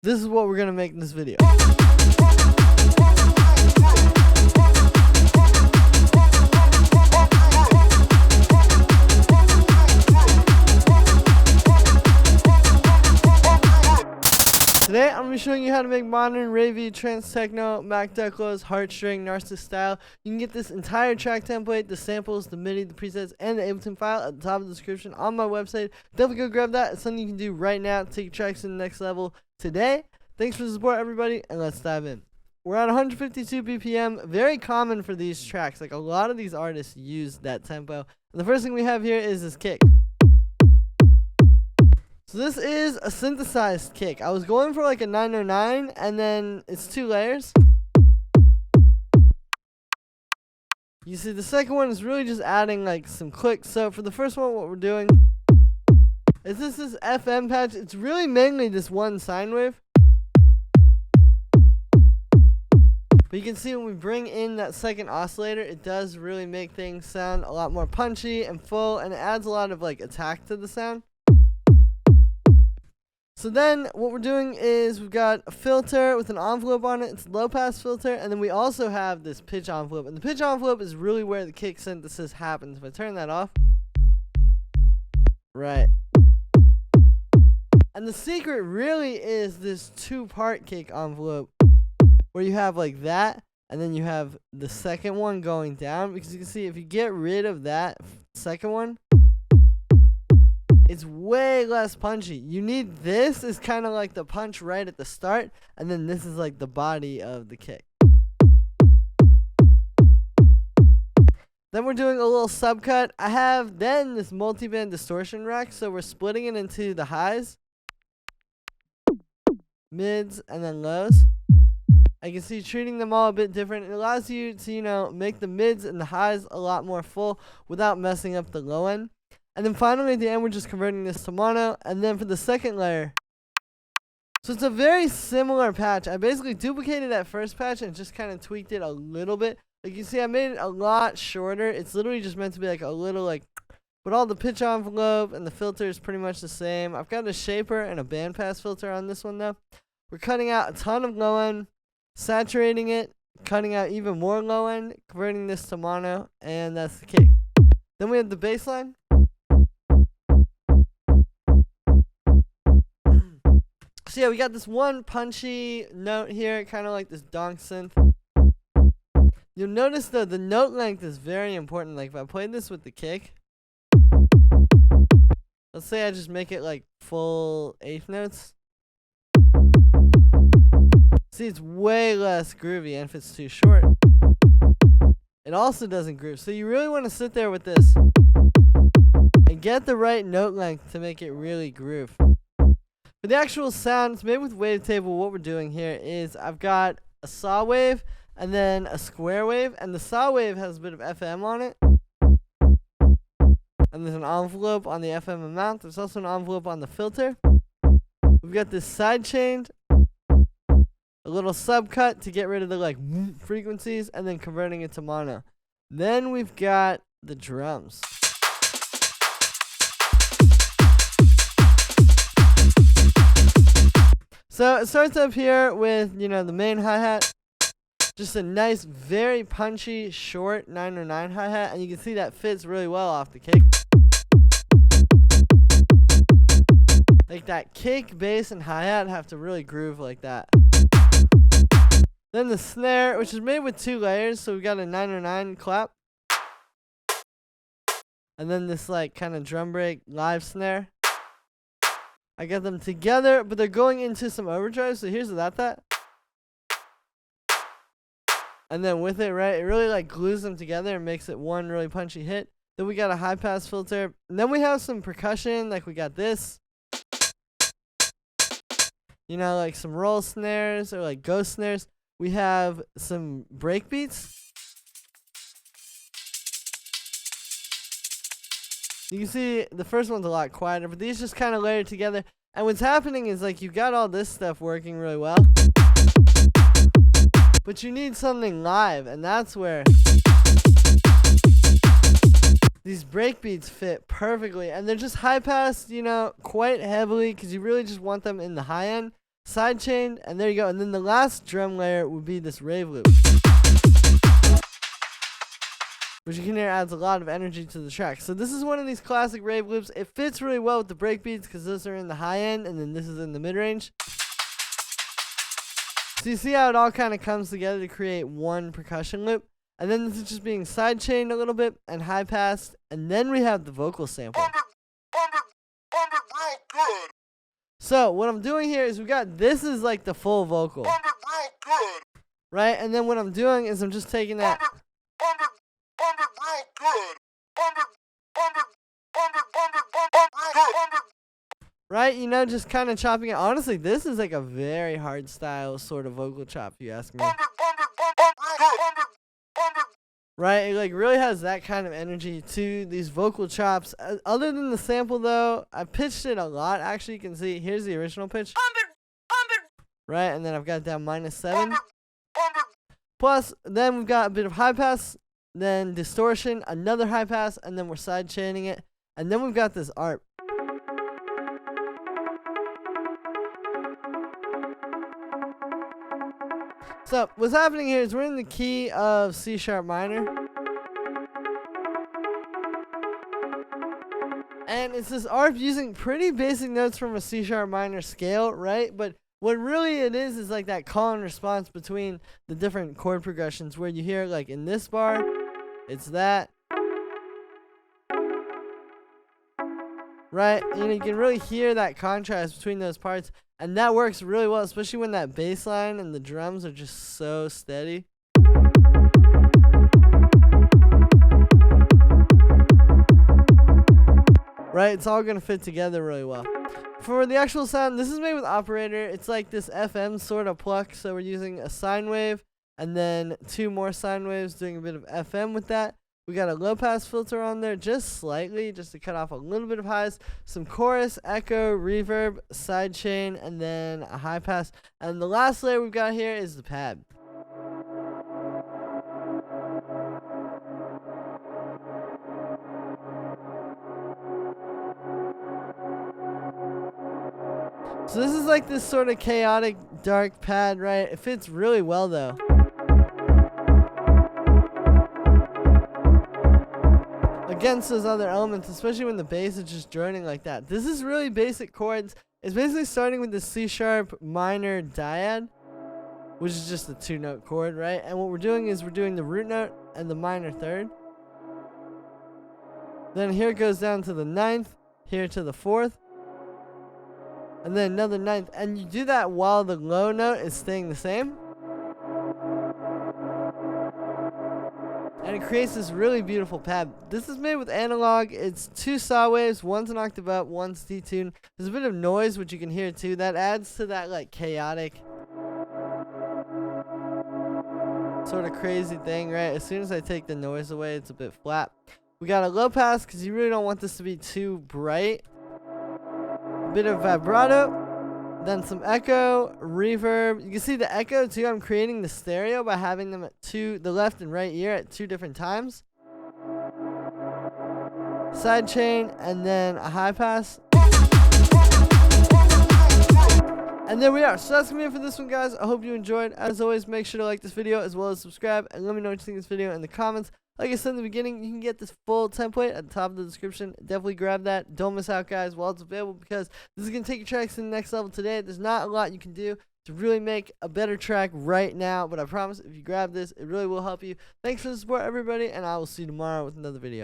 This is what we're gonna make in this video. Today, I'm going to be showing you how to make modern, ravey, trance, techno, Mac Declos, heartstring, narcissist style. You can get this entire track template, the samples, the MIDI, the presets, and the Ableton file at the top of the description on my website. Definitely go grab that. It's something you can do right now to take your tracks to the next level today. Thanks for the support, everybody, and let's dive in. We're at 152 BPM. Very common for these tracks. Like, a lot of these artists use that tempo. And the first thing we have here is this kick. So this is a synthesized kick. I was going for like a 909, and then it's 2 layers. You see, the second one is really just adding like some clicks. So for the first one, what we're doing is this FM patch. It's really mainly this one sine wave. But you can see when we bring in that second oscillator, it does really make things sound a lot more punchy and full, and it adds a lot of like attack to the sound. So then what we're doing is we've got a filter with an envelope on it. It's a low pass filter, and then we also have this pitch envelope. And the pitch envelope is really where the kick synthesis happens. If I turn that off, right. And the secret really is this 2-part kick envelope, where you have like that, and then you have the second one going down. Because you can see if you get rid of that second one, it's way less punchy. You need this is kind of like the punch right at the start, and then this is like the body of the kick. Then we're doing a little subcut. I have then this multi-band distortion rack, so we're splitting it into the highs, mids, and then lows. I can see treating them all a bit different. It allows you to, you know, make the mids and the highs a lot more full without messing up the low end. And then finally at the end, we're just converting this to mono. And then for the second layer, so it's a very similar patch. I basically duplicated that first patch and just kind of tweaked it a little bit. Like you see, I made it a lot shorter. It's literally just meant to be like a little like, but all the pitch envelope and the filter is pretty much the same. I've got a shaper and a bandpass filter on this one though. We're cutting out a ton of low end, saturating it, cutting out even more low end, converting this to mono, and that's the kick. Then we have the bass line. So yeah, we got this one punchy note here, kind of like this donk synth. You'll notice though, the note length is very important. Like if I played this with the kick, let's say I just make it like full eighth notes. See, it's way less groovy, and if it's too short, it also doesn't groove. So you really want to sit there with this and get the right note length to make it really groove. For the actual sound, it's made with wavetable. What we're doing here is I've got a saw wave and then a square wave, and the saw wave has a bit of FM on it. And there's an envelope on the FM amount. There's also an envelope on the filter. We've got this side chain, a little subcut to get rid of the like frequencies, and then converting it to mono. Then we've got the drums. So it starts up here with, you know, the main hi-hat. Just a nice, very punchy, short 909 hi-hat. And you can see that fits really well off the kick. Like that kick, bass, and hi-hat have to really groove like that. Then the snare, which is made with 2 layers. So we got a 909 clap. And then this like kind of drum break live snare. I got them together, but they're going into some overdrive. So here's that. And then with it, right, it really like glues them together and makes it one really punchy hit. Then we got a high pass filter. And then we have some percussion, like we got this. You know, like some roll snares or like ghost snares. We have some break beats. You can see the first one's a lot quieter, but these just kind of layered together. And what's happening is like you've got all this stuff working really well, but you need something live, and that's where these breakbeats fit perfectly. And they're just high pass, you know, quite heavily, because you really just want them in the high end. sidechained, and there you go. And then the last drum layer would be this rave loop, which you can hear adds a lot of energy to the track. So this is one of these classic rave loops. It fits really well with the breakbeats because those are in the high end, and then this is in the mid range. So you see how it all kind of comes together to create one percussion loop. And then this is just being sidechained a little bit and high passed. And then we have the vocal sample. So what I'm doing here is this is like the full vocal. Right? And then what I'm doing is I'm just taking that. Right, you know, just kind of chopping it. Honestly, this is like a very hard style sort of vocal chop, if you ask me. Right, it like really has that kind of energy to these vocal chops. Other than the sample though, I pitched it a lot. Actually, you can see, here's the original pitch. Right, and then I've got it down -7. Plus, then we've got a bit of high pass, then distortion, another high pass, and then we're side chaining it. And then we've got this arp. So what's happening here is we're in the key of C sharp minor. And it's this arp using pretty basic notes from a C sharp minor scale, right? But what really it is like that call and response between the different chord progressions, where you hear like in this bar, it's that. Right? You know, you can really hear that contrast between those parts. And that works really well, especially when that bass line and the drums are just so steady. Right? It's all going to fit together really well. For the actual sound, this is made with Arpeggiator. It's like this FM sort of pluck. So we're using a sine wave and then 2 more sine waves, doing a bit of FM with that. We got a low pass filter on there just slightly, just to cut off a little bit of highs, some chorus, echo, reverb, sidechain, and then a high pass. And the last layer we've got here is the pad. So this is like this sort of chaotic dark pad, right? It fits really well though. Against those other elements, especially when the bass is just droning like that. This is really basic chords. It's basically starting with the C sharp minor dyad, which is just a 2-note chord, right? And what we're doing is we're doing the root note and the minor third. Then here it goes down to the 9th, here to the 4th, and then another 9th. And you do that while the low note is staying the same. And it creates this really beautiful pad. This is made with analog. It's 2 saw waves. One's an octave up, one's detuned. There's a bit of noise, which you can hear too. That adds to that like chaotic sort of crazy thing, right? As soon as I take the noise away, it's a bit flat. We got a low pass because you really don't want this to be too bright. A bit of vibrato. Then some echo, reverb. You can see the echo too. I'm creating the stereo by having them at the left and right ear at 2 different times. Sidechain, and then a high pass. And there we are. So that's gonna be it for this one, guys. I hope you enjoyed. As always, make sure to like this video as well as subscribe, and let me know what you think of this video in the comments. Like I said in the beginning, you can get this full template at the top of the description. Definitely grab that. Don't miss out, guys, while it's available, because this is going to take your tracks to the next level today. There's not a lot you can do to really make a better track right now, but I promise if you grab this, it really will help you. Thanks for the support, everybody, and I will see you tomorrow with another video.